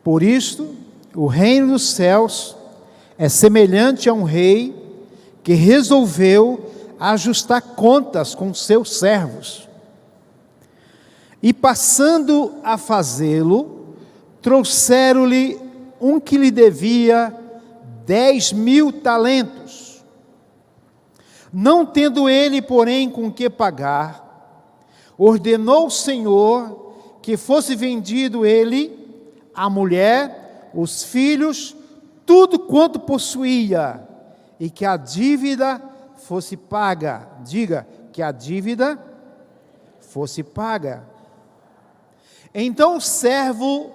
Por isto, o reino dos céus é semelhante a um rei que resolveu ajustar contas com seus servos. E passando a fazê-lo, trouxeram-lhe um que lhe devia 10.000 talentos. Não tendo ele, porém, com que pagar, ordenou o Senhor que fosse vendido ele, a mulher, os filhos, tudo quanto possuía, e que a dívida fosse paga. Diga, que a dívida fosse paga. Então o servo,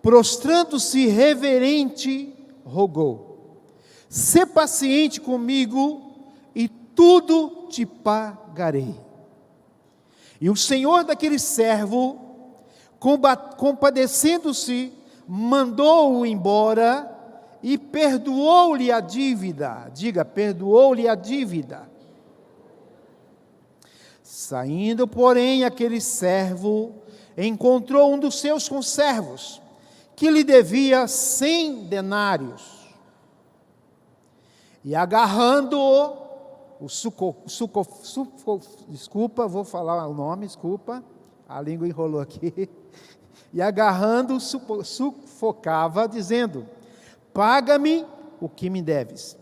prostrando-se reverente, rogou: sê paciente comigo, e tudo te pagarei. E o senhor daquele servo, compadecendo-se, mandou-o embora e perdoou-lhe a dívida. Diga, perdoou-lhe a dívida. Saindo, porém, aquele servo encontrou um dos seus conservos, que lhe devia 100 denários. E agarrando-o, desculpa, vou falar o nome, desculpa, a língua enrolou aqui. E agarrando-o, sufocava, dizendo: paga-me o que me deves.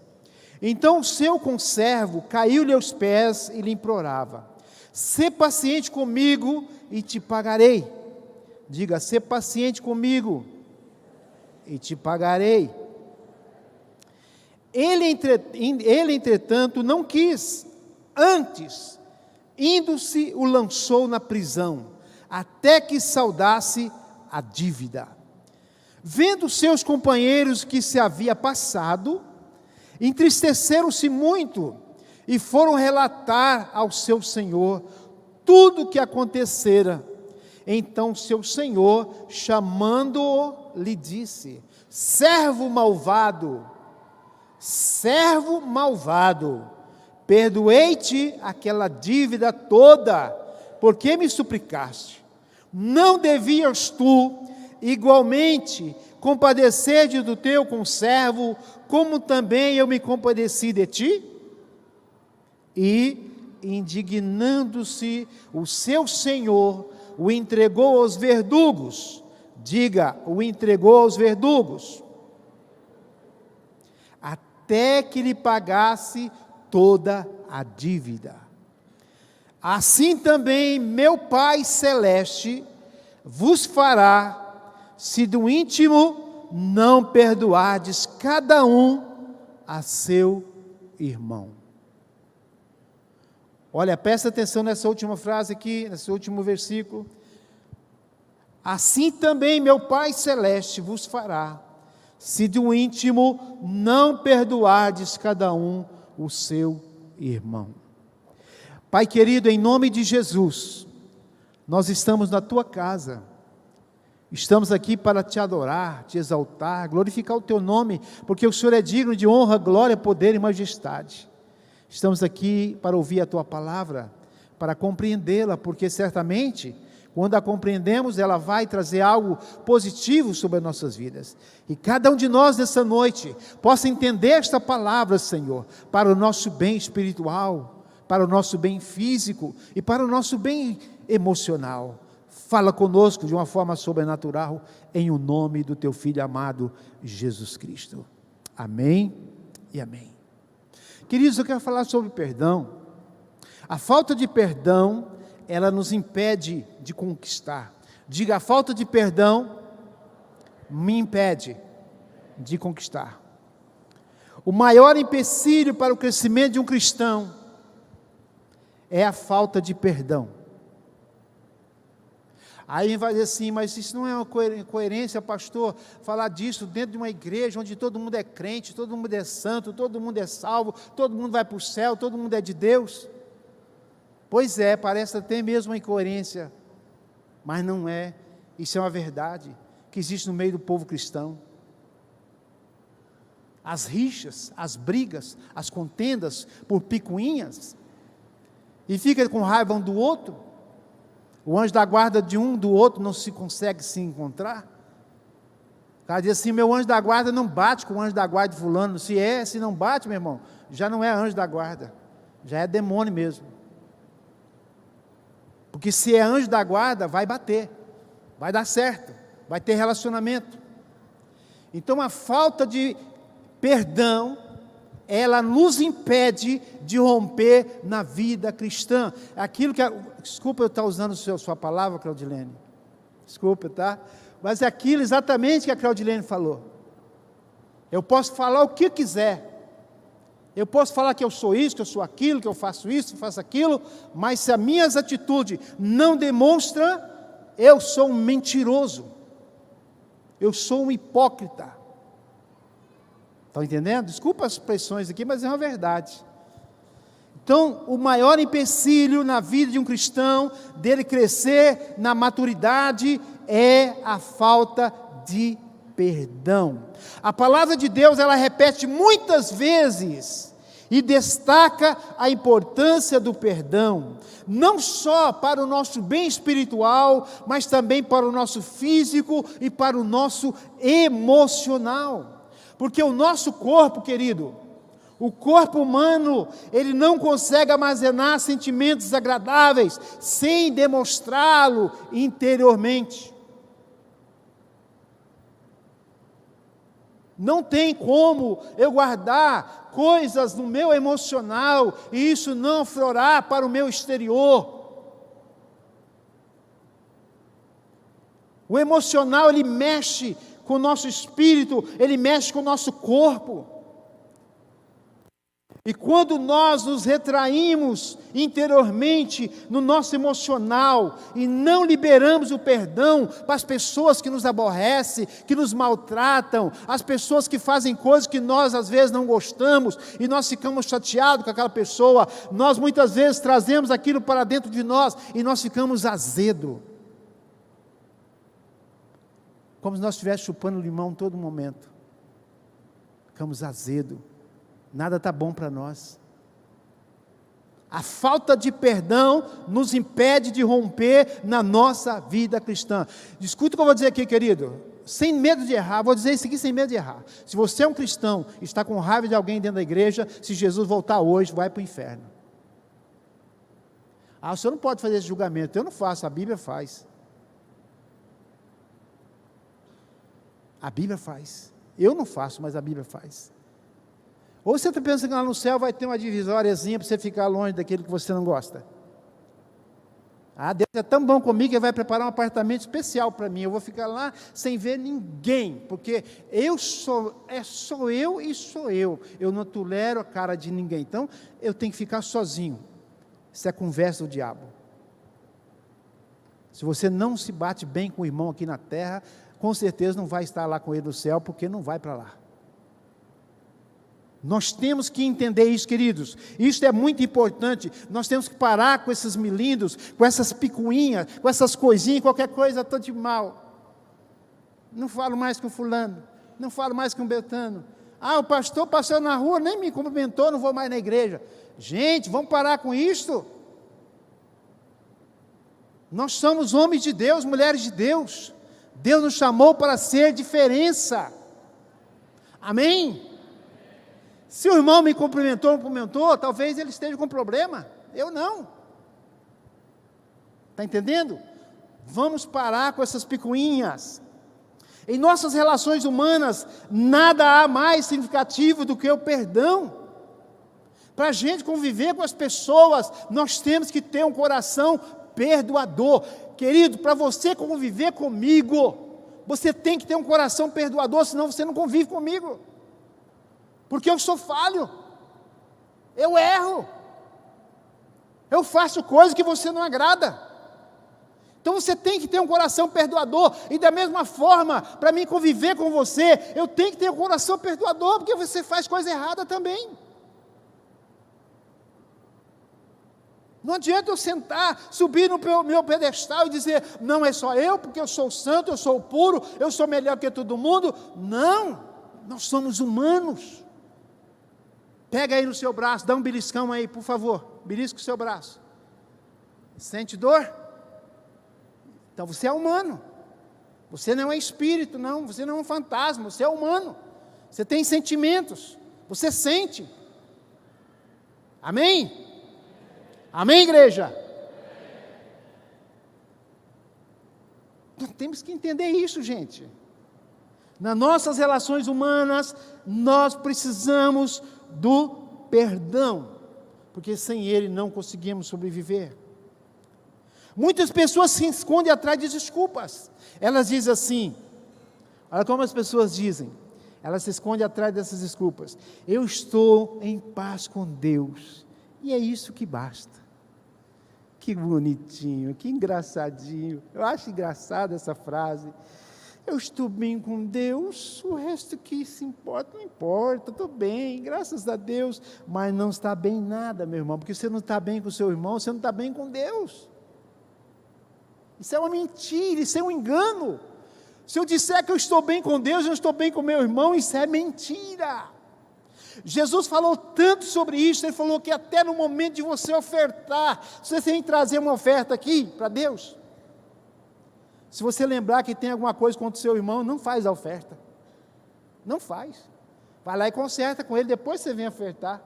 Então o seu conservo caiu-lhe aos pés e lhe implorava: sê paciente comigo e te pagarei. Diga, sê paciente comigo e te pagarei. Ele, entretanto, não quis. Antes, indo-se, o lançou na prisão, até que saudasse a dívida. Vendo seus companheiros que se havia passado, entristeceram-se muito e foram relatar ao seu senhor tudo o que acontecera. Então seu senhor, chamando-o, lhe disse: servo malvado, perdoei-te aquela dívida toda, porque me suplicaste. Não devias tu igualmente compadecer-te do teu conservo, como também eu me compadeci de ti? E, indignando-se, o seu senhor o entregou aos verdugos. Diga, o entregou aos verdugos, até que lhe pagasse toda a dívida. Assim também meu Pai Celeste vos fará, se do íntimo não perdoardes cada um a seu irmão. Olha, presta atenção nessa última frase aqui, nesse último versículo. Assim também meu Pai Celeste vos fará, se do íntimo não perdoardes cada um o seu irmão. Pai querido, em nome de Jesus, nós estamos na tua casa, estamos aqui para te adorar, te exaltar, glorificar o teu nome, porque o Senhor é digno de honra, glória, poder e majestade. Estamos aqui para ouvir a tua palavra, para compreendê-la, porque certamente, quando a compreendemos, ela vai trazer algo positivo sobre as nossas vidas. E cada um de nós nessa noite possa entender esta palavra, Senhor, para o nosso bem espiritual, para o nosso bem físico e para o nosso bem emocional. Fala conosco de uma forma sobrenatural, em o nome do teu Filho amado, Jesus Cristo. Amém e amém. Queridos, eu quero falar sobre perdão. A falta de perdão, ela nos impede de conquistar. Diga, a falta de perdão me impede de conquistar. O maior empecilho para o crescimento de um cristão é a falta de perdão. Aí vai dizer assim, mas isso não é uma coerência, pastor, falar disso dentro de uma igreja onde todo mundo é crente, todo mundo é santo, todo mundo é salvo, todo mundo vai para o céu, todo mundo é de Deus. Pois é, parece até mesmo uma incoerência, mas não é. Isso é uma verdade que existe no meio do povo cristão. As rixas, as brigas, as contendas por picuinhas, e fica com raiva um do outro. O anjo da guarda de um do outro não se consegue se encontrar. cara diz assim: meu anjo da guarda não bate com o anjo da guarda de fulano. Se não bate, meu irmão, já não é anjo da guarda, já é demônio mesmo. Porque se é anjo da guarda, vai bater, vai dar certo, vai ter relacionamento. Então a falta de perdão, ela nos impede de romper na vida cristã. Aquilo que, desculpa eu estar usando sua palavra, Claudilene, desculpa, tá? Mas é aquilo exatamente que a Claudilene falou. Eu posso falar o que quiser, eu posso falar que eu sou isso, que eu sou aquilo, que eu faço isso, que eu faço aquilo, mas se as minhas atitudes não demonstram, eu sou um mentiroso, eu sou um hipócrita. Estão entendendo? Desculpa as expressões aqui, mas é uma verdade. Então, o maior empecilho na vida de um cristão, dele crescer na maturidade, é a falta de perdão. A palavra de Deus, ela repete muitas vezes e destaca a importância do perdão, não só para o nosso bem espiritual, mas também para o nosso físico e para o nosso emocional. Porque o nosso corpo, querido, o corpo humano, ele não consegue armazenar sentimentos agradáveis sem demonstrá-lo interiormente. Não tem como eu guardar coisas no meu emocional e isso não aflorar para o meu exterior. O emocional, ele mexe com o nosso espírito, ele mexe com o nosso corpo. E quando nós nos retraímos interiormente no nosso emocional e não liberamos o perdão para as pessoas que nos aborrecem, que nos maltratam, as pessoas que fazem coisas que nós às vezes não gostamos e nós ficamos chateados com aquela pessoa, nós muitas vezes trazemos aquilo para dentro de nós e nós ficamos azedo. Como se nós estivéssemos chupando limão todo momento. Ficamos azedo. Nada está bom para nós. A falta de perdão nos impede de romper na nossa vida cristã. Escuta o que eu vou dizer aqui, querido. Sem medo de errar, vou dizer isso aqui sem medo de errar. Se você é um cristão e está com raiva de alguém dentro da igreja, se Jesus voltar hoje, vai para o inferno. Ah, o senhor não pode fazer esse julgamento. Eu não faço, a Bíblia faz. A Bíblia faz. Eu não faço, mas a Bíblia faz. Ou você está pensando que lá no céu vai ter uma divisóriazinha para você ficar longe daquilo que você não gosta? Ah, Deus é tão bom comigo que Ele vai preparar um apartamento especial para mim. Eu vou ficar lá sem ver ninguém, porque sou eu e sou eu. Eu não tolero a cara de ninguém. Então, eu tenho que ficar sozinho. Isso é conversa do diabo. Se você não se bate bem com o irmão aqui na terra, com certeza não vai estar lá com ele no céu, porque não vai para lá. Nós temos que entender isso, queridos. Isso é muito importante. Nós temos que parar com esses milindros, com essas picuinhas, com essas coisinhas, qualquer coisa, estou de mal. Não falo mais com fulano, não falo mais com Beltrano. Ah, o pastor passou na rua, nem me cumprimentou, não vou mais na igreja. Gente, vamos parar com isso. Nós somos homens de Deus, mulheres de Deus. Deus nos chamou para ser diferença. Amém? Se o irmão me cumprimentou, não cumprimentou, talvez ele esteja com problema. Eu não. Está entendendo? Vamos parar com essas picuinhas. Em nossas relações humanas, nada há mais significativo do que o perdão. Para a gente conviver com as pessoas, nós temos que ter um coração perdoador. Querido, para você conviver comigo, você tem que ter um coração perdoador, senão você não convive comigo. Porque eu sou falho, eu erro, eu faço coisas que você não agrada. Então você tem que ter um coração perdoador, e da mesma forma, para mim conviver com você, eu tenho que ter um coração perdoador, porque você faz coisa errada também. Não adianta eu sentar, subir no meu pedestal e dizer, não é só eu, porque eu sou santo, eu sou puro, eu sou melhor que todo mundo. Não, nós somos humanos. Pega aí no seu braço, dá um beliscão aí, por favor, belisca o seu braço. Sente dor? Então você é humano. Você não é espírito, não. Você não é um fantasma. Você é humano. Você tem sentimentos. Você sente. Amém? Amém, igreja? Nós temos que entender isso, gente. Nas nossas relações humanas, nós precisamos do perdão, porque sem ele não conseguimos sobreviver. Muitas pessoas se escondem atrás de desculpas. Elas dizem assim, olha como as pessoas dizem, elas se escondem atrás dessas desculpas. Eu estou em paz com Deus, e é isso que basta. Que bonitinho, que engraçadinho. Eu acho engraçada essa frase. Eu estou bem com Deus, o resto que se importa, não importa, estou bem, graças a Deus. Mas não está bem nada, meu irmão, porque você não está bem com o seu irmão, você não está bem com Deus. Isso é uma mentira, isso é um engano. Se eu disser que eu estou bem com Deus, eu estou bem com meu irmão, isso é mentira. Jesus falou tanto sobre isso, ele falou que até no momento de você ofertar, se você tem que trazer uma oferta aqui para Deus, se você lembrar que tem alguma coisa contra o seu irmão, não faz a oferta, não faz, vai lá e conserta com ele, depois você vem ofertar,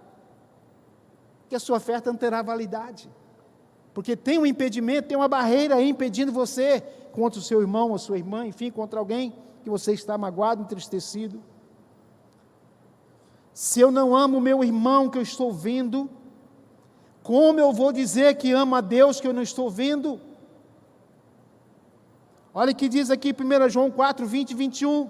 porque a sua oferta não terá validade, porque tem um impedimento, tem uma barreira aí impedindo você, contra o seu irmão ou sua irmã, enfim, contra alguém que você está magoado, entristecido. Se eu não amo o meu irmão que eu estou vendo, como eu vou dizer que amo a Deus que eu não estou vendo? Olha o que diz aqui 1 João 4, 20 e 21.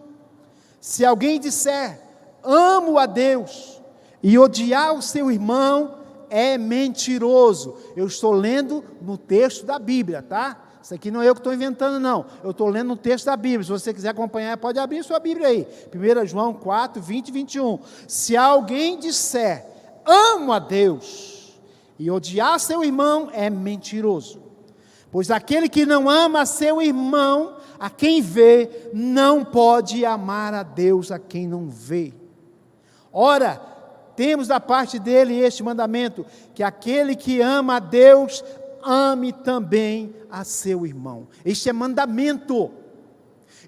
Se alguém disser, amo a Deus, e odiar o seu irmão, é mentiroso. Eu estou lendo no texto da Bíblia, tá? Isso aqui não é eu que estou inventando, não. Eu estou lendo no texto da Bíblia. Se você quiser acompanhar, pode abrir sua Bíblia aí. 1 João 4, 20 e 21. Se alguém disser, amo a Deus, e odiar seu irmão, é mentiroso. Pois aquele que não ama seu irmão, a quem vê, não pode amar a Deus a quem não vê. Ora, temos da parte dele este mandamento, que aquele que ama a Deus, ame também a seu irmão. Este é mandamento.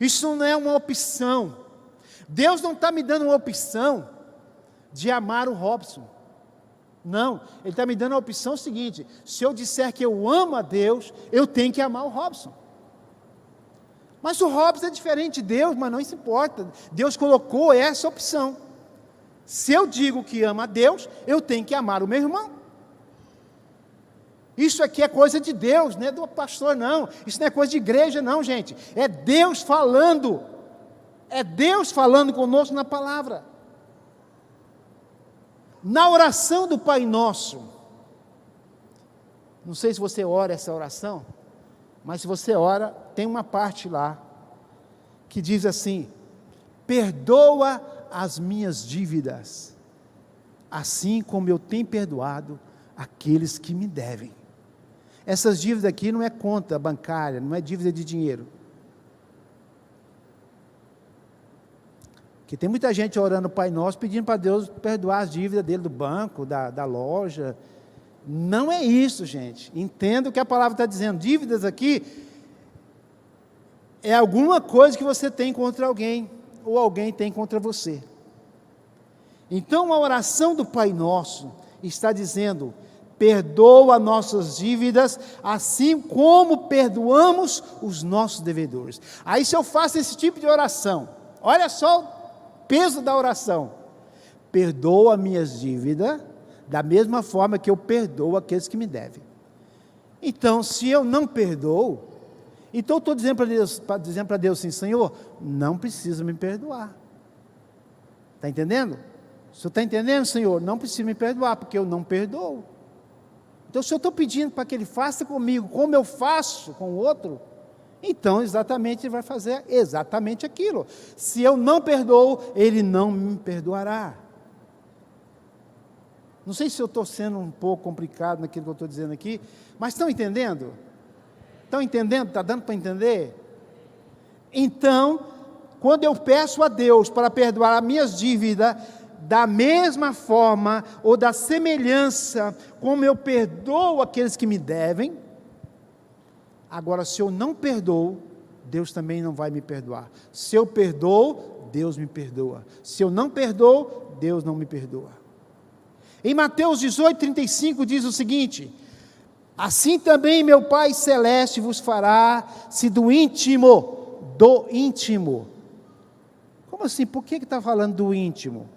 Isso não é uma opção. Deus não está me dando uma opção de amar o Robson. Não, Ele está me dando a opção seguinte: se eu disser que eu amo a Deus, eu tenho que amar o Robson. Mas o Robson é diferente de Deus, mas não se importa. Deus colocou essa opção. Se eu digo que amo a Deus, eu tenho que amar o meu irmão. Isso aqui é coisa de Deus, não é do pastor, não. Isso não é coisa de igreja, não, gente. É Deus falando. É Deus falando conosco na palavra. Na oração do Pai Nosso, não sei se você ora essa oração, mas se você ora, tem uma parte lá, que diz assim: perdoa as minhas dívidas, assim como eu tenho perdoado aqueles que me devem. Essas dívidas aqui não é conta bancária, não é dívida de dinheiro. Porque tem muita gente orando o Pai Nosso, pedindo para Deus perdoar as dívidas dele do banco, da loja. Não é isso, gente. Entenda o que a palavra está dizendo. Dívidas aqui é alguma coisa que você tem contra alguém, ou alguém tem contra você. Então a oração do Pai Nosso está dizendo: perdoa nossas dívidas, assim como perdoamos os nossos devedores. Aí se eu faço esse tipo de oração, olha só o peso da oração: perdoa minhas dívidas, da mesma forma que eu perdoo aqueles que me devem. Então, se eu não perdoo, então eu estou dizendo para Deus assim: Senhor, não precisa me perdoar. Está entendendo? O senhor está entendendo, Senhor? Não precisa me perdoar, porque eu não perdoo. Então, se eu estou pedindo para que Ele faça comigo como eu faço com o outro, então exatamente Ele vai fazer exatamente aquilo. Se eu não perdoo, Ele não me perdoará. Não sei se eu estou sendo um pouco complicado naquilo que eu estou dizendo aqui, mas estão entendendo? Estão entendendo? Está dando para entender? Então, quando eu peço a Deus para perdoar as minhas dívidas, da mesma forma, ou da semelhança, como eu perdoo aqueles que me devem, agora se eu não perdoo, Deus também não vai me perdoar. Se eu perdoo, Deus me perdoa. Se eu não perdoo, Deus não me perdoa. Em Mateus 18:35 diz o seguinte: assim também meu Pai Celeste vos fará, se do íntimo, como assim? Por que está falando do íntimo?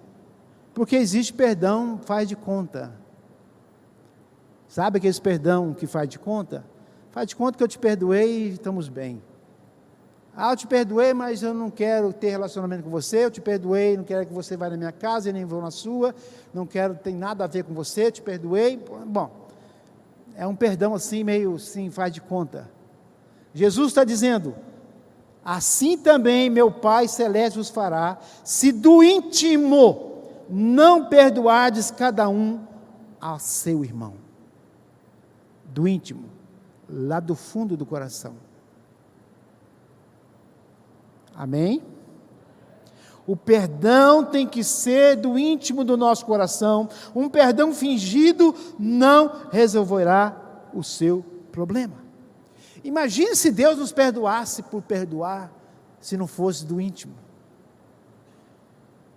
Porque existe perdão, faz de conta. Sabe aquele perdão que faz de conta? Faz de conta que eu te perdoei e estamos bem. Eu te perdoei, mas eu não quero ter relacionamento com você. Eu te perdoei, não quero que você vá na minha casa e nem vou na sua. Não quero, tem nada a ver com você. Eu te perdoei. Bom, é um perdão assim, meio assim, faz de conta. Jesus está dizendo: assim também meu Pai Celeste vos fará, se do íntimo não perdoardes cada um a seu irmão. Do íntimo, lá do fundo do coração. Amém? O perdão tem que ser do íntimo do nosso coração. Um perdão fingido não resolverá o seu problema. Imagine se Deus nos perdoasse por perdoar, se não fosse do íntimo.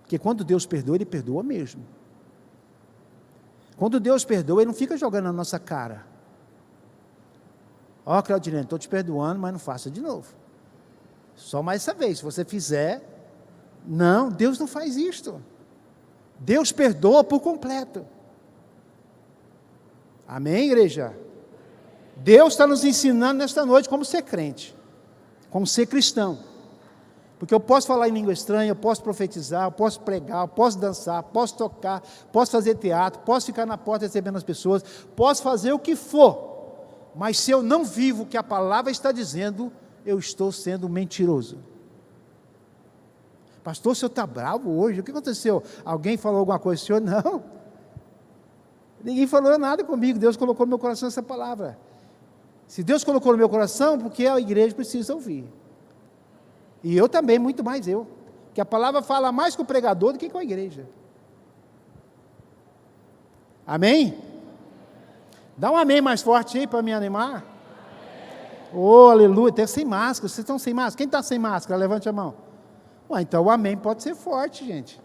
Porque quando Deus perdoa, Ele perdoa mesmo. Quando Deus perdoa, Ele não fica jogando na nossa cara. Claudinei, estou te perdoando, mas não faça de novo. Só mais essa vez, se você fizer. Não, Deus não faz isto. Deus perdoa por completo. Amém, igreja? Deus está nos ensinando nesta noite como ser crente, como ser cristão. Porque eu posso falar em língua estranha, eu posso profetizar, eu posso pregar, eu posso dançar, posso tocar, posso fazer teatro, posso ficar na porta recebendo as pessoas, posso fazer o que for, mas se eu não vivo o que a palavra está dizendo, eu estou sendo mentiroso. Pastor, o senhor está bravo hoje? O que aconteceu? Alguém falou alguma coisa? O senhor, não. Ninguém falou nada comigo. Deus colocou no meu coração essa palavra. Se Deus colocou no meu coração, porque a igreja precisa ouvir. E eu também, muito mais eu. Que a palavra fala mais com o pregador do que com a igreja. Amém? Dá um amém mais forte aí para me animar. Oh, aleluia, até sem máscara. Vocês estão sem máscara? Quem está sem máscara? Levante a mão. Então o amém pode ser forte, gente.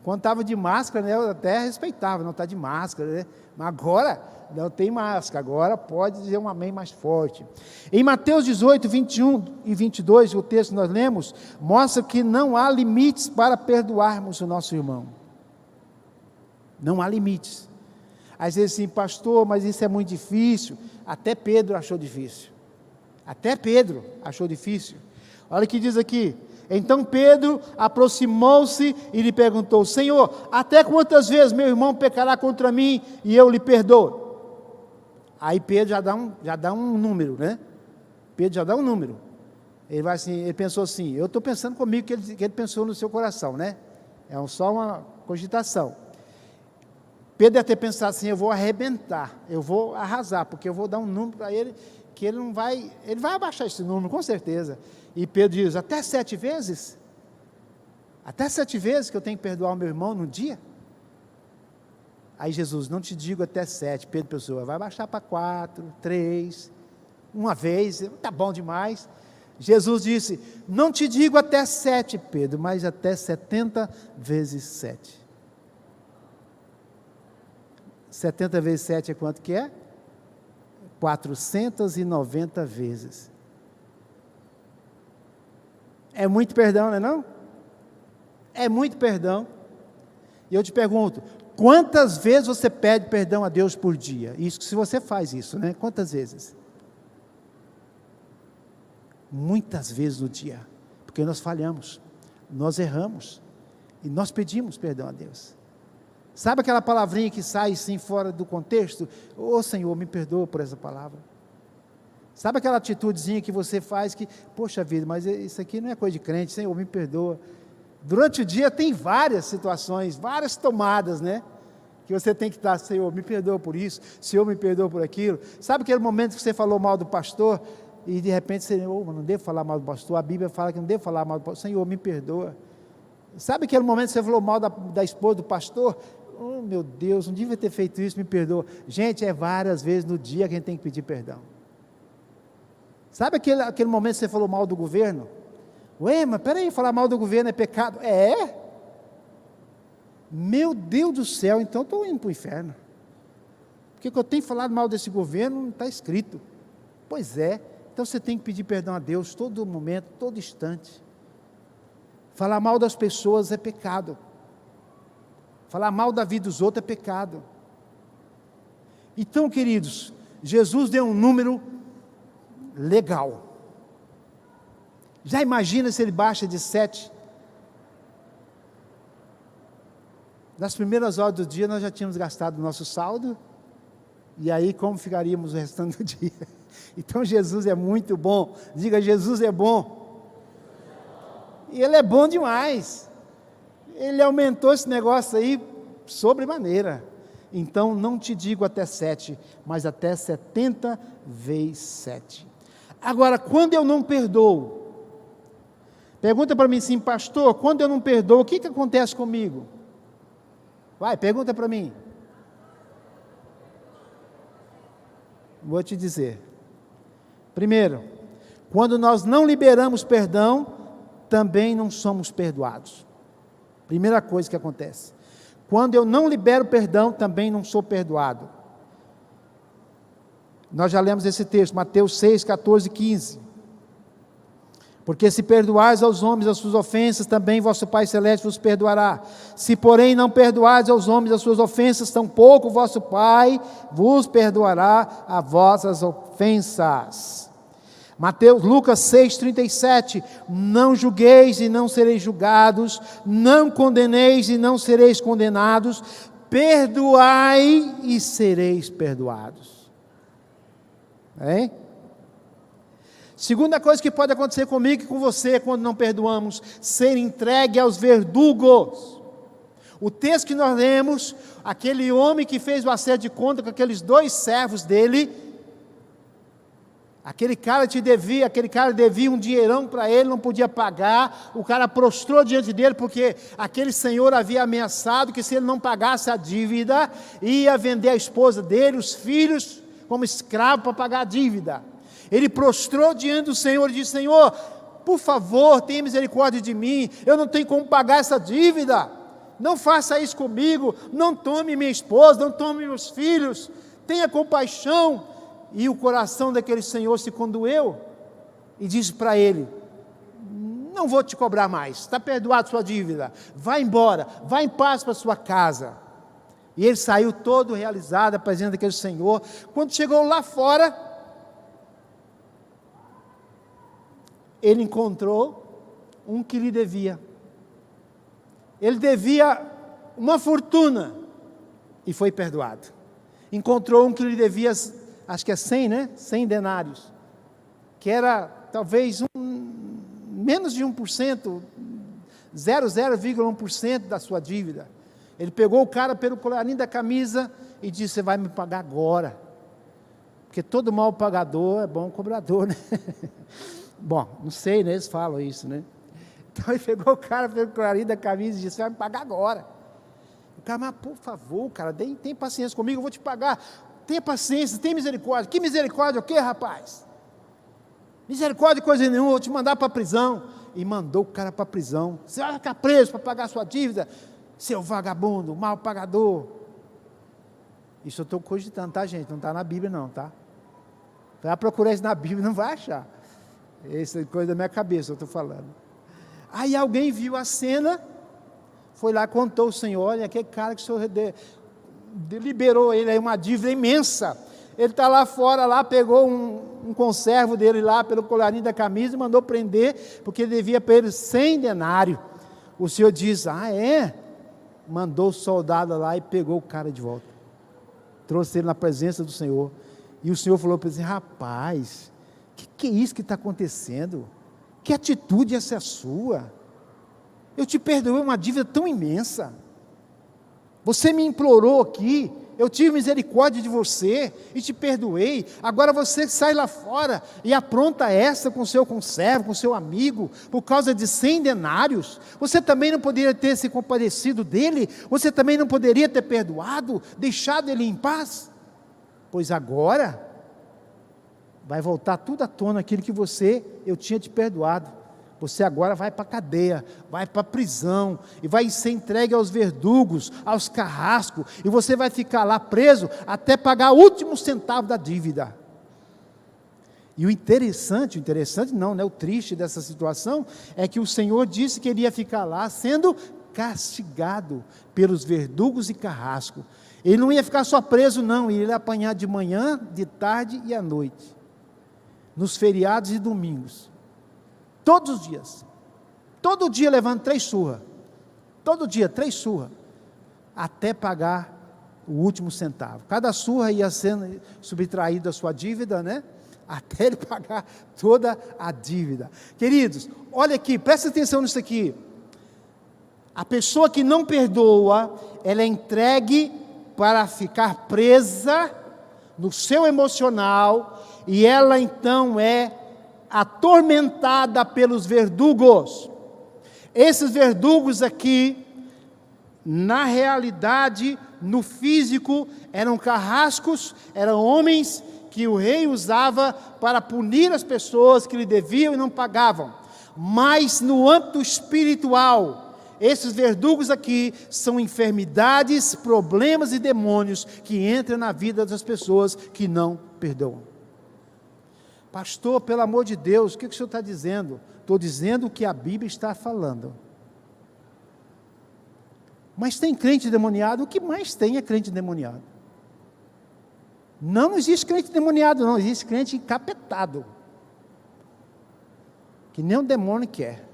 Quando estava de máscara, né, eu até respeitava, não está de máscara, né? Mas agora não tem máscara, agora pode dizer um amém mais forte. Em Mateus 18, 21 e 22, o texto que nós lemos, mostra que não há limites para perdoarmos o nosso irmão. Não há limites. Às vezes assim, pastor, mas isso é muito difícil. Até Pedro achou difícil. Até Pedro achou difícil. Olha o que diz aqui. Então Pedro aproximou-se e lhe perguntou: Senhor, até quantas vezes meu irmão pecará contra mim e eu lhe perdoo? Aí Pedro já dá um número, né? Pedro já dá um número. Ele pensou assim, eu estou pensando comigo que ele pensou no seu coração, né? É só uma cogitação. Pedro deve ter pensado assim, eu vou arrebentar, eu vou arrasar, porque eu vou dar um número para ele, que ele vai abaixar esse número, com certeza. E Pedro diz, até 7 vezes? Até 7 vezes que eu tenho que perdoar o meu irmão no dia? Aí Jesus, não te digo até 7, Pedro pensou, vai baixar para 4, 3, uma vez, está bom demais. Jesus disse, não te digo até 7, Pedro, mas até 70 vezes 7. 70 vezes 7 é quanto que é? 490 vezes. É muito perdão, não é não? É muito perdão. E eu te pergunto, quantas vezes você pede perdão a Deus por dia? Isso, se você faz isso, né? Quantas vezes? Muitas vezes no dia, porque nós falhamos, nós erramos, e nós pedimos perdão a Deus. Sabe aquela palavrinha que sai assim fora do contexto? Ô Senhor, me perdoa por essa palavra. Sabe aquela atitudezinha que você faz que, poxa vida, mas isso aqui não é coisa de crente, Senhor, me perdoa. Durante o dia tem várias situações, várias tomadas, né? Que você tem que estar, Senhor, me perdoa por isso, Senhor, me perdoa por aquilo. Sabe aquele momento que você falou mal do pastor e de repente você, não devo falar mal do pastor, a Bíblia fala que não devo falar mal do pastor, Senhor, me perdoa. Sabe aquele momento que você falou mal da esposa do pastor? Oh meu Deus, não devia ter feito isso, me perdoa. Gente, é várias vezes no dia que a gente tem que pedir perdão. Sabe aquele momento que você falou mal do governo? Ué, mas peraí, falar mal do governo é pecado? É? Meu Deus do céu, então eu estou indo para o inferno. Porque que eu tenho falado mal desse governo não está escrito. Pois é, então você tem que pedir perdão a Deus todo momento, todo instante. Falar mal das pessoas é pecado. Falar mal da vida dos outros é pecado. Então, queridos, Jesus deu um número legal. Já imagina se ele baixa de 7? Nas primeiras horas do dia nós já tínhamos gastado o nosso saldo, e aí como ficaríamos o restante do dia? Então Jesus é muito bom, diga, Jesus é bom, e Ele é bom demais, Ele aumentou esse negócio aí sobremaneira. Então não te digo até 7, mas até 70 vezes 7. Agora, quando eu não perdoo, pergunta para mim assim, pastor, quando eu não perdoo, o que acontece comigo? Vai, pergunta para mim. Vou te dizer. Primeiro, quando nós não liberamos perdão, também não somos perdoados. Primeira coisa que acontece. Quando eu não libero perdão, também não sou perdoado. Nós já lemos esse texto, Mateus 6, 14 e 15. Porque se perdoais aos homens as suas ofensas, também vosso Pai Celeste vos perdoará. Se porém não perdoais aos homens as suas ofensas, tampouco vosso Pai vos perdoará as vossas ofensas. Lucas 6, 37, não julgueis e não sereis julgados, não condeneis e não sereis condenados, perdoai e sereis perdoados. Hein? Segunda coisa que pode acontecer comigo e com você quando não perdoamos, ser entregue aos verdugos. O texto que nós lemos, aquele homem que fez o acerto de conta com aqueles 2 servos dele, aquele cara devia um dinheirão para ele, não podia pagar, o cara prostrou diante dele, porque aquele senhor havia ameaçado que se ele não pagasse a dívida, ia vender a esposa dele, os filhos, como escravo para pagar a dívida. Ele prostrou diante do Senhor e disse, Senhor, por favor, tenha misericórdia de mim, eu não tenho como pagar essa dívida, não faça isso comigo, não tome minha esposa, não tome meus filhos, tenha compaixão. E o coração daquele senhor se condoeu, e disse para ele, não vou te cobrar mais, está perdoado sua dívida, vai embora, vai em paz para sua casa. E ele saiu todo realizado, à presença daquele senhor. Quando chegou lá fora, ele encontrou um que lhe devia. Ele devia uma fortuna, e foi perdoado. Encontrou um que lhe devia, acho que é 100, né? 100 denários, que era talvez menos de 1%, 0,1% da sua dívida. Ele pegou o cara pelo colarinho da camisa e disse, você vai me pagar agora, porque todo mal pagador é bom cobrador, né? Bom, não sei, né? Eles falam isso, né? Então ele pegou o cara pelo colarinho da camisa e disse, você vai me pagar agora. O cara, mas por favor, cara, tem paciência comigo, eu vou te pagar. Tenha paciência, tenha misericórdia. Que misericórdia o quê, rapaz? Misericórdia coisa nenhuma, vou te mandar para a prisão. E mandou o cara para a prisão. Você vai ficar preso para pagar a sua dívida, seu vagabundo, mal pagador. Isso eu estou cogitando, tá, gente? Não está na Bíblia não, tá? Vai procurar isso na Bíblia, não vai achar. Essa é coisa da minha cabeça, eu estou falando. Aí alguém viu a cena, foi lá, contou ao Senhor, olha, aquele cara que o Senhor liberou ele aí uma dívida imensa. Ele está lá fora, lá, pegou um conservo dele lá, pelo colarinho da camisa, e mandou prender, porque ele devia para ele 100 denários. O Senhor diz, é? Mandou o soldado lá e pegou o cara de volta. Trouxe ele na presença do Senhor. E o Senhor falou para ele, rapaz, que é isso que está acontecendo? Que atitude essa é a sua? Eu te perdoei uma dívida tão imensa. Você me implorou aqui, eu tive misericórdia de você e te perdoei. Agora você sai lá fora e apronta essa com seu conservo, com seu amigo, por causa de 100 denários. Você também não poderia ter se compadecido dele? Você também não poderia ter perdoado, deixado ele em paz? Pois agora, vai voltar tudo à tona, aquilo que eu tinha te perdoado. Você agora vai para a cadeia, vai para a prisão, e vai ser entregue aos verdugos, aos carrascos, e você vai ficar lá preso até pagar o último centavo da dívida. E o interessante não, né? O triste dessa situação é que o Senhor disse que ele ia ficar lá sendo castigado pelos verdugos e carrasco. Ele não ia ficar só preso não, ele ia apanhar de manhã, de tarde e à noite, nos feriados e domingos, todos os dias, todo dia levando 3 surras, todo dia 3 surras, até pagar o último centavo. Cada surra ia sendo subtraída da sua dívida, né? Até ele pagar toda a dívida. Queridos, olha aqui, presta atenção nisso aqui. A pessoa que não perdoa, ela é entregue para ficar presa no seu emocional, e ela então é atormentada pelos verdugos. Esses verdugos aqui, na realidade, no físico, eram carrascos, eram homens que o rei usava para punir as pessoas que lhe deviam e não pagavam. Mas no âmbito espiritual, esses verdugos aqui são enfermidades, problemas e demônios que entram na vida das pessoas que não perdoam. Pastor, pelo amor de Deus, o que o senhor está dizendo? Estou dizendo o que a Bíblia está falando. Mas tem crente endemoniado? O que mais tem é crente endemoniado. Não existe crente endemoniado, não, existe crente encapetado, que nem um demônio quer.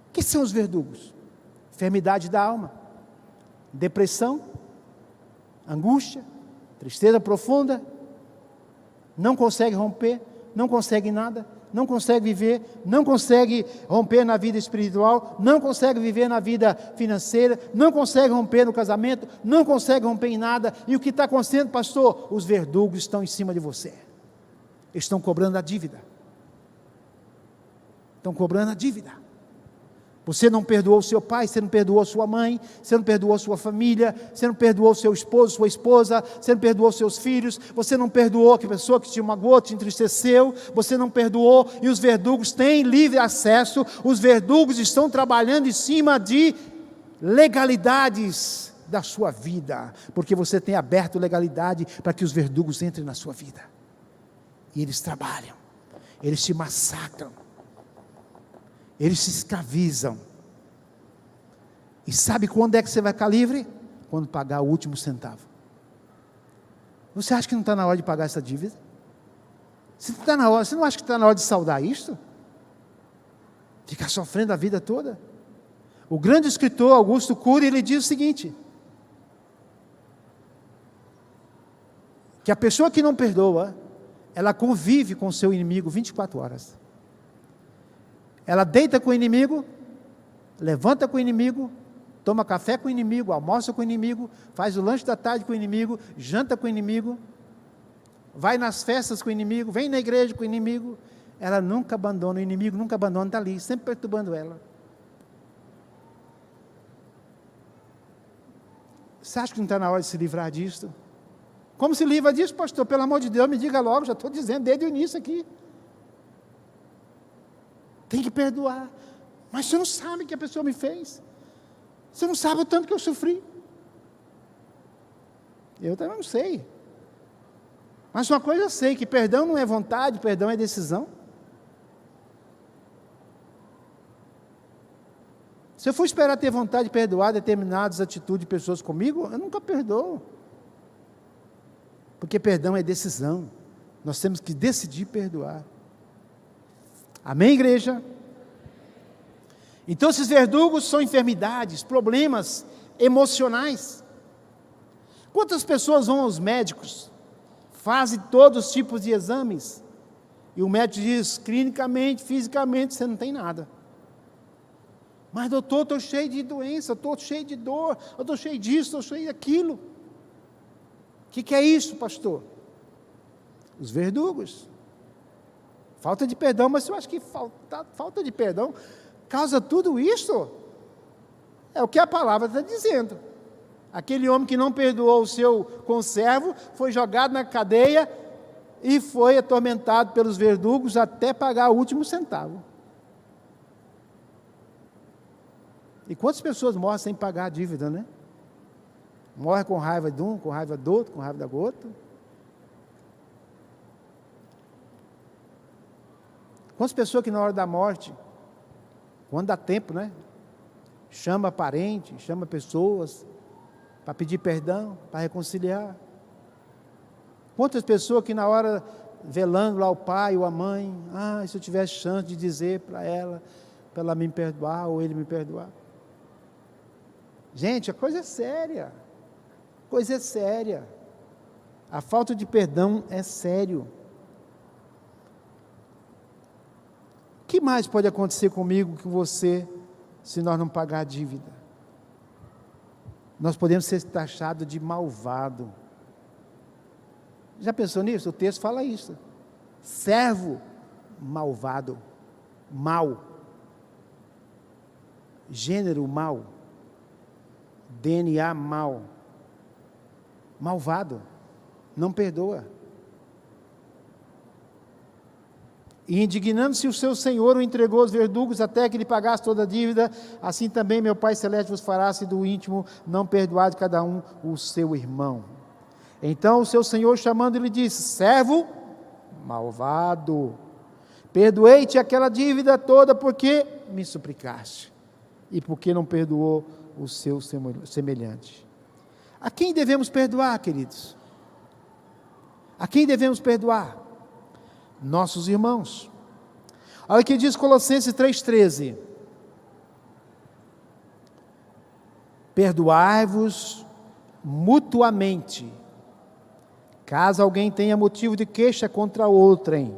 O que são os verdugos? Enfermidade da alma, depressão, angústia, tristeza profunda, não consegue romper, não consegue nada, não consegue viver, não consegue romper na vida espiritual, não consegue viver na vida financeira, não consegue romper no casamento, não consegue romper em nada. E o que está acontecendo, pastor? Os verdugos estão em cima de você, estão cobrando a dívida, estão cobrando a dívida. Você não perdoou seu pai, você não perdoou sua mãe, você não perdoou sua família, você não perdoou seu esposo, sua esposa, você não perdoou seus filhos, você não perdoou a pessoa que te magoou, te entristeceu, você não perdoou, e os verdugos têm livre acesso, os verdugos estão trabalhando em cima de legalidades da sua vida, porque você tem aberto legalidade para que os verdugos entrem na sua vida, e eles trabalham, eles te massacram, eles se escravizam. E sabe quando é que você vai ficar livre? Quando pagar o último centavo. Você acha que não está na hora de pagar essa dívida? Você não acha que está na hora de saldar isto? Ficar sofrendo a vida toda? O grande escritor Augusto Cury, ele diz o seguinte: que a pessoa que não perdoa, ela convive com o seu inimigo 24 horas. Ela deita com o inimigo, levanta com o inimigo, toma café com o inimigo, almoça com o inimigo, faz o lanche da tarde com o inimigo, janta com o inimigo, vai nas festas com o inimigo, vem na igreja com o inimigo. Ela nunca abandona o inimigo, nunca abandona, está ali, sempre perturbando ela. Você acha que não está na hora de se livrar disso? Como se livra disso, pastor? Pelo amor de Deus, me diga logo, já estou dizendo desde o início aqui. Tem que perdoar. Mas você não sabe o que a pessoa me fez. Você não sabe o tanto que eu sofri. Eu também não sei. Mas uma coisa eu sei, que perdão não é vontade, perdão é decisão. Se eu for esperar ter vontade de perdoar determinadas atitudes de pessoas comigo, eu nunca perdoo. Porque perdão é decisão. Nós temos que decidir perdoar. Amém, igreja? Então esses verdugos são enfermidades, problemas emocionais. Quantas pessoas vão aos médicos, fazem todos os tipos de exames, e o médico diz, clinicamente, fisicamente, você não tem nada. Mas doutor, estou cheio de doença, estou cheio de dor, eu estou cheio disso, estou cheio daquilo. O que é isso, pastor? Os verdugos. Falta de perdão, mas eu acho que falta de perdão causa tudo isso? É o que a palavra está dizendo. Aquele homem que não perdoou o seu conservo foi jogado na cadeia e foi atormentado pelos verdugos até pagar o último centavo. E quantas pessoas morrem sem pagar a dívida, né? Morre com raiva de um, com raiva do outro, com raiva do outro. Quantas pessoas que na hora da morte, quando dá tempo, né? Chama parente, chama pessoas para pedir perdão, para reconciliar. Quantas pessoas que na hora, velando lá o pai ou a mãe, se eu tivesse chance de dizer para ela me perdoar ou ele me perdoar. Gente, a coisa é séria. Coisa é séria. A falta de perdão é sério. O que mais pode acontecer comigo que você, se nós não pagar a dívida? Nós podemos ser taxados de malvado. Já pensou nisso? O texto fala isso. Servo malvado. Mal. Gênero mal. DNA mal. Malvado. Não perdoa. E indignando-se o seu senhor, o entregou aos verdugos até que lhe pagasse toda a dívida. Assim também meu Pai Celeste vos fará, se do íntimo não perdoar de cada um o seu irmão. Então o seu senhor, chamando, lhe disse: servo malvado, perdoei-te aquela dívida toda porque me suplicaste, e porque não perdoou o seu semelhante. A quem devemos perdoar, queridos? A quem devemos perdoar? Nossos irmãos. Olha o que diz Colossenses 3,13: perdoai-vos mutuamente, caso alguém tenha motivo de queixa contra outrem.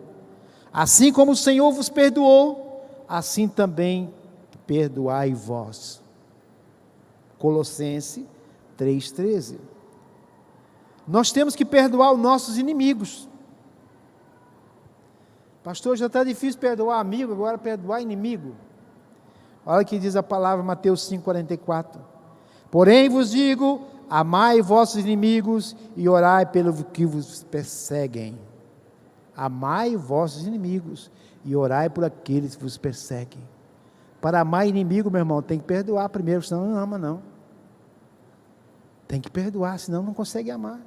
Assim como o Senhor vos perdoou, assim também perdoai vós. Colossenses 3,13. Nós temos que perdoar os nossos inimigos. Pastor, já está difícil perdoar amigo, agora perdoar inimigo. Olha o que diz a palavra, Mateus 5,44. Porém vos digo, amai vossos inimigos e orai pelos que vos perseguem. Amai vossos inimigos e orai por aqueles que vos perseguem. Para amar inimigo, meu irmão, tem que perdoar primeiro, senão não ama não. Tem que perdoar, senão não consegue amar.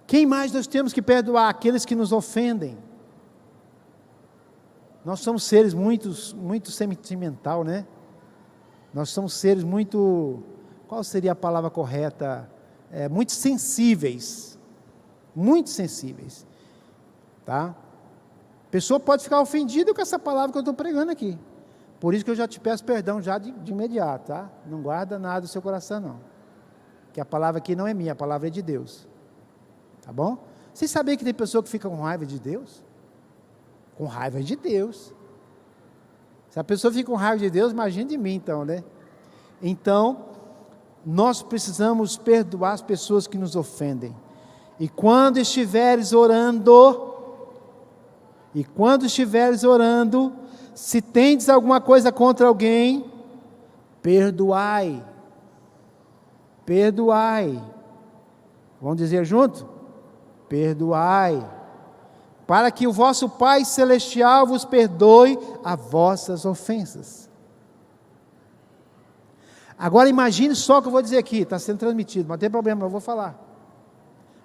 Quem mais nós temos que perdoar? Aqueles que nos ofendem. Nós somos seres muito sentimental, né? Nós somos seres muito, qual seria a palavra correta? Muito sensíveis. Muito sensíveis. Tá? A pessoa pode ficar ofendida com essa palavra que eu estou pregando aqui. Por isso que eu já te peço perdão já de imediato, tá? Não guarda nada do seu coração, não. Que a palavra aqui não é minha, a palavra é de Deus. Tá bom? Vocês sabem que tem pessoa que fica com raiva de Deus? Com raiva de Deus. Se a pessoa fica com raiva de Deus, imagine de mim então, né? Então, nós precisamos perdoar as pessoas que nos ofendem. E quando estiveres orando, se tendes alguma coisa contra alguém, perdoai. Perdoai. Vamos dizer junto? Perdoai, para que o vosso Pai Celestial vos perdoe as vossas ofensas. Agora imagine só o que eu vou dizer aqui, está sendo transmitido, mas não tem problema, eu vou falar.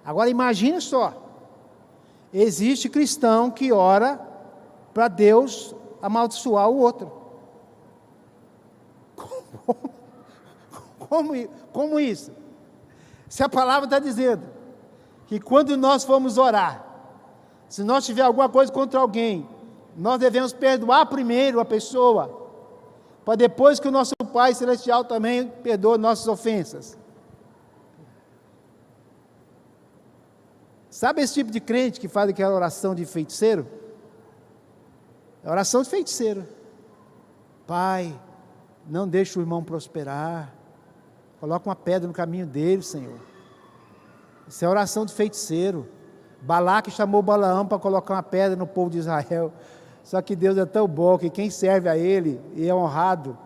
Agora imagine só, existe cristão que ora para Deus amaldiçoar o outro. Como isso? Se a palavra está dizendo que quando nós formos orar, se nós tiver alguma coisa contra alguém, nós devemos perdoar primeiro a pessoa, para depois que o nosso Pai Celestial também perdoe nossas ofensas. Sabe esse tipo de crente que faz aquela oração de feiticeiro? É oração de feiticeiro. Pai, não deixe o irmão prosperar, coloca uma pedra no caminho dele, Senhor. Isso é oração de feiticeiro. Balaque chamou Balaão para colocar uma pedra no povo de Israel. Só que Deus é tão bom que quem serve a ele e é honrado,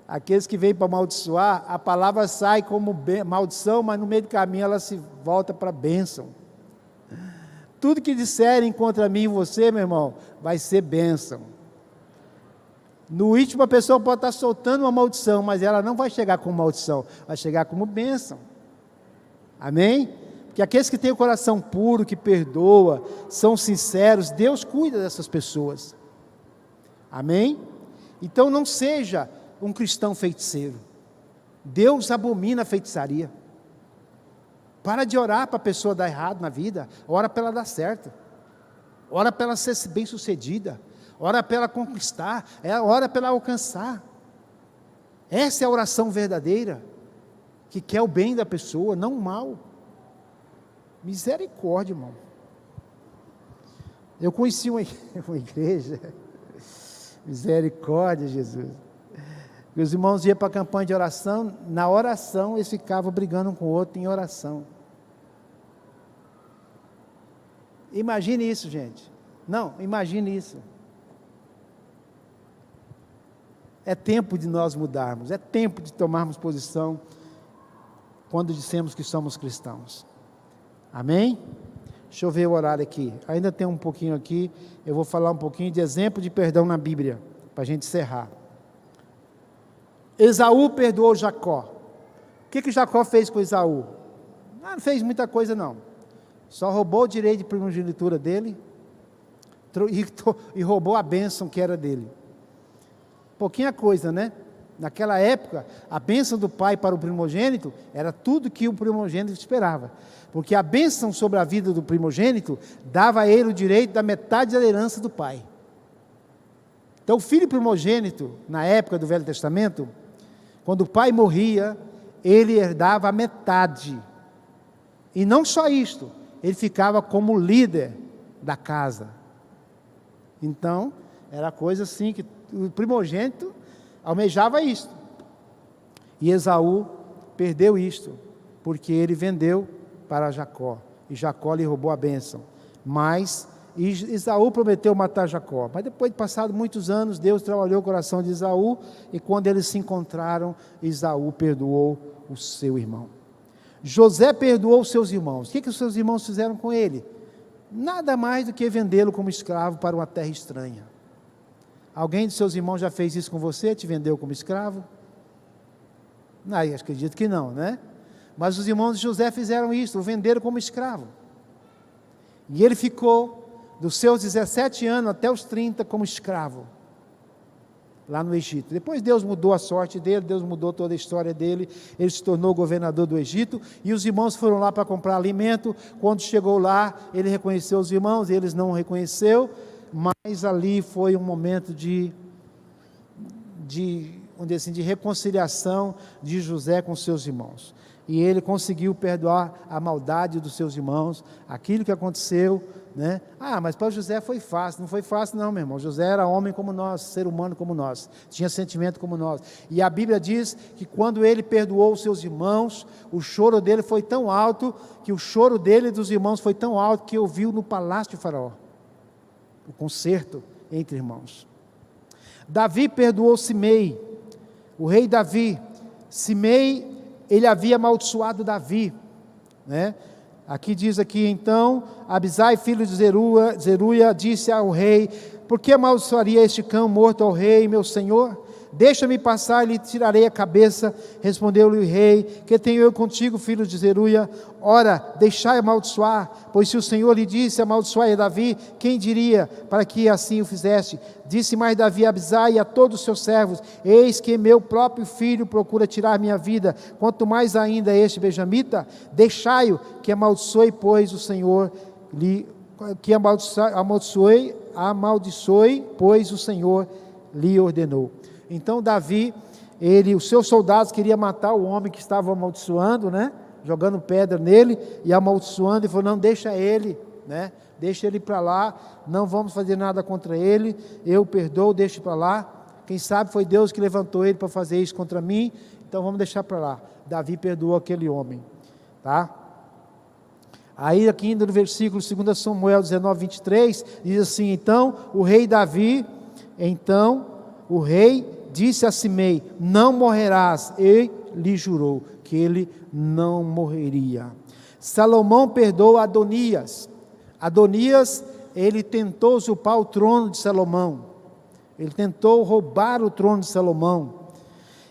Aqueles que vêm para amaldiçoar, a palavra sai como maldição, mas no meio do caminho ela se volta para bênção. Tudo que disserem contra mim e você, meu irmão, vai ser bênção. No íntimo a pessoa pode estar soltando uma maldição, mas ela não vai chegar como maldição, vai chegar como bênção. Amém? Porque aqueles que têm o coração puro, que perdoa, são sinceros, Deus cuida dessas pessoas. Amém? Então não seja um cristão feiticeiro. Deus abomina a feitiçaria. Para de orar para a pessoa dar errado na vida, ora para ela dar certo. Ora para ela ser bem sucedida. Ora para ela conquistar, ora para ela alcançar. Essa é a oração verdadeira, que quer o bem da pessoa, não o mal. Misericórdia, irmão. Eu conheci uma igreja, misericórdia, Jesus. E os irmãos iam para a campanha de oração, na oração eles ficavam brigando um com o outro em oração. Imagine isso, gente. Não, imagine isso. É tempo de nós mudarmos, é tempo de tomarmos posição quando dissemos que somos cristãos. Amém? Deixa eu ver o horário aqui. Ainda tem um pouquinho aqui, eu vou falar um pouquinho de exemplo de perdão na Bíblia, para a gente encerrar. Esaú perdoou Jacó. O que Jacó fez com Esaú? Não fez muita coisa não. Só roubou o direito de primogenitura dele e roubou a bênção que era dele. Pouquinha coisa, né? Naquela época, a bênção do pai para o primogênito era tudo que o primogênito esperava. Porque a bênção sobre a vida do primogênito dava a ele o direito da metade da herança do pai. Então o filho primogênito, na época do Velho Testamento, quando o pai morria, ele herdava a metade. E não só isto, ele ficava como líder da casa. Então, era coisa assim que o primogênito almejava isto. E Esaú perdeu isto, porque ele vendeu para Jacó. E Jacó lhe roubou a bênção. Mas Esaú prometeu matar Jacó. Mas depois de passado muitos anos, Deus trabalhou o coração de Esaú. E quando eles se encontraram, Esaú perdoou o seu irmão. José perdoou os seus irmãos. O que os seus irmãos fizeram com ele? Nada mais do que vendê-lo como escravo para uma terra estranha. Alguém de seus irmãos já fez isso com você? Te vendeu como escravo? Não, acredito que não, né? Mas os irmãos de José fizeram isso, o venderam como escravo. E ele ficou, dos seus 17 anos até os 30, como escravo, lá no Egito. Depois Deus mudou a sorte dele, Deus mudou toda a história dele, ele se tornou governador do Egito, e os irmãos foram lá para comprar alimento. Quando chegou lá, ele reconheceu os irmãos, eles não o reconheceu, mas ali foi um momento vamos dizer assim, de reconciliação de José com seus irmãos. E ele conseguiu perdoar a maldade dos seus irmãos, aquilo que aconteceu, né? Mas para José foi fácil. Não foi fácil não, meu irmão. José era homem como nós, ser humano como nós, tinha sentimento como nós. E a Bíblia diz que quando ele perdoou os seus irmãos, o choro dele foi tão alto, que o choro dele e dos irmãos foi tão alto, que ouviu no palácio de Faraó, o concerto entre irmãos. Davi perdoou Simei, o rei Davi. Simei, ele havia amaldiçoado Davi, né? Aqui diz aqui, então, Abisai, filho de Zeruia, disse ao rei: por que amaldiçoaria este cão morto ao rei, meu senhor? Deixa-me passar e lhe tirarei a cabeça. Respondeu-lhe o rei: que tenho eu contigo, filho de Zeruia? Ora, deixai amaldiçoar, pois se o Senhor lhe disse: amaldiçoai a Davi, quem diria para que assim o fizeste? Disse mais Davi a Abisai e a todos os seus servos: eis que meu próprio filho procura tirar minha vida, quanto mais ainda este benjamita. Deixai-o, que amaldiçoe, pois o Senhor lhe amaldiçoe, pois o Senhor lhe ordenou. Então Davi, os seus soldados queriam matar o homem que estava amaldiçoando, né? Jogando pedra nele e amaldiçoando, e falou: não, deixa ele, né? Deixa ele para lá, não vamos fazer nada contra ele, eu perdoo, deixa para lá. Quem sabe foi Deus que levantou ele para fazer isso contra mim, então vamos deixar para lá. Davi perdoou aquele homem, tá? Aí aqui ainda no versículo 2 Samuel 19, 23, diz assim: então o rei disse a Simei: não morrerás, e lhe jurou que ele não morreria. Salomão perdoa Adonias. Adonias, ele tentou usurpar o trono de Salomão, ele tentou roubar o trono de Salomão.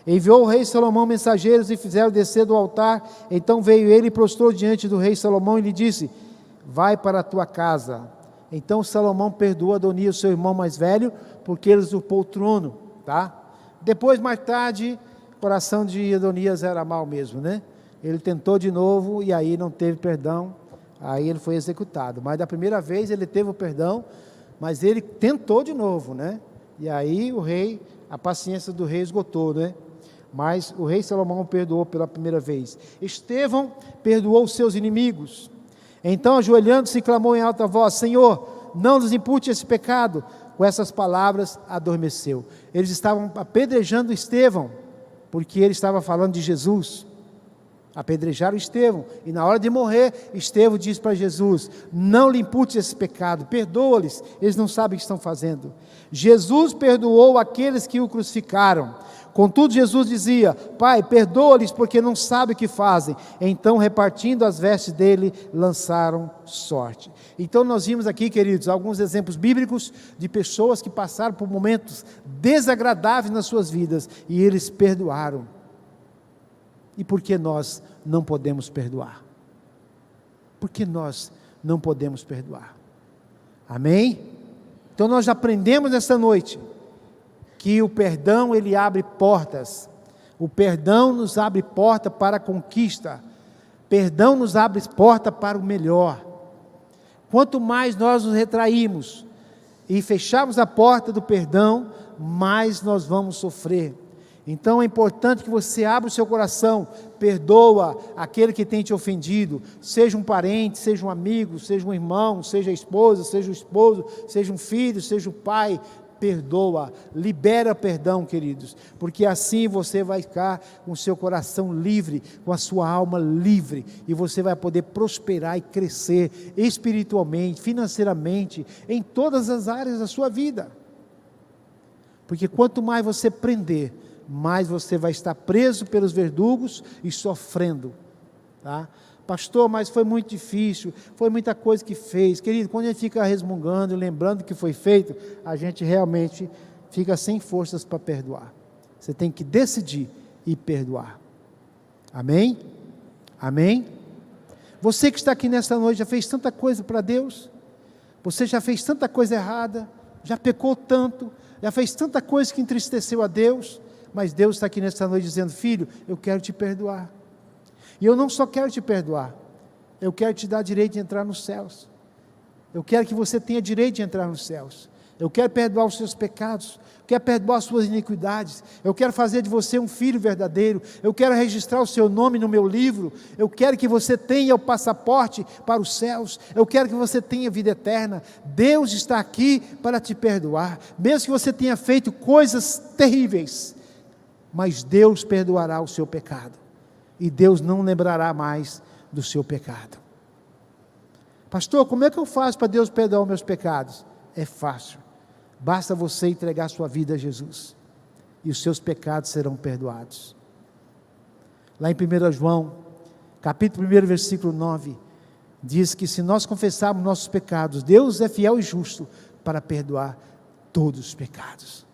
Enviou o rei Salomão mensageiros e fizeram descer do altar. Então veio ele e prostrou diante do rei Salomão e lhe disse: vai para a tua casa. Então Salomão perdoou Adonias, seu irmão mais velho, porque ele usurpou o trono, tá? Depois, mais tarde, o coração de Adonias era mau mesmo, né? Ele tentou de novo e aí não teve perdão, aí ele foi executado. Mas da primeira vez ele teve o perdão, mas ele tentou de novo, né? E aí a paciência do rei esgotou, né? Mas o rei Salomão perdoou pela primeira vez. Estevão perdoou os seus inimigos. Então, ajoelhando-se, clamou em alta voz: Senhor, não nos impute esse pecado. Com essas palavras, adormeceu. Eles estavam apedrejando Estevão, porque ele estava falando de Jesus. Apedrejaram Estevão, e na hora de morrer, Estevão disse para Jesus: não lhe impute esse pecado, perdoa-lhes, eles não sabem o que estão fazendo. Jesus perdoou aqueles que o crucificaram. Contudo, Jesus dizia: Pai, perdoa-lhes, porque não sabem o que fazem. Então, repartindo as vestes dele, lançaram sorte. Então, nós vimos aqui, queridos, alguns exemplos bíblicos de pessoas que passaram por momentos desagradáveis nas suas vidas, e eles perdoaram. E por que nós não podemos perdoar? Por que nós não podemos perdoar? Amém? Então, nós já aprendemos nessa noite que o perdão, ele abre portas. O perdão nos abre porta para a conquista. Perdão nos abre porta para o melhor. Quanto mais nós nos retraímos e fechamos a porta do perdão, mais nós vamos sofrer. Então é importante que você abra o seu coração, perdoa aquele que tem te ofendido, seja um parente, seja um amigo, seja um irmão, seja a esposa, seja o esposo, seja um filho, seja o pai. Perdoa, libera perdão, queridos, porque assim você vai ficar com o seu coração livre, com a sua alma livre, e você vai poder prosperar e crescer espiritualmente, financeiramente, em todas as áreas da sua vida. Porque quanto mais você prender, mais você vai estar preso pelos verdugos e sofrendo, tá? Pastor, mas foi muito difícil, foi muita coisa que fez. Querido, quando a gente fica resmungando, lembrando o que foi feito, a gente realmente fica sem forças para perdoar. Você tem que decidir e perdoar. Amém? Amém? Você que está aqui nesta noite já fez tanta coisa para Deus, você já fez tanta coisa errada, já pecou tanto, já fez tanta coisa que entristeceu a Deus, mas Deus está aqui nesta noite dizendo: filho, eu quero te perdoar. E eu não só quero te perdoar, eu quero te dar direito de entrar nos céus. Eu quero que você tenha direito de entrar nos céus. Eu quero perdoar os seus pecados, eu quero perdoar as suas iniquidades, eu quero fazer de você um filho verdadeiro, eu quero registrar o seu nome no meu livro, eu quero que você tenha o passaporte para os céus, eu quero que você tenha vida eterna. Deus está aqui para te perdoar, mesmo que você tenha feito coisas terríveis, mas Deus perdoará o seu pecado. E Deus não lembrará mais do seu pecado. Pastor, como é que eu faço para Deus perdoar os meus pecados? É fácil, basta você entregar sua vida a Jesus, e os seus pecados serão perdoados. Lá em 1 João, capítulo 1, versículo 9, diz que se nós confessarmos nossos pecados, Deus é fiel e justo para perdoar todos os pecados.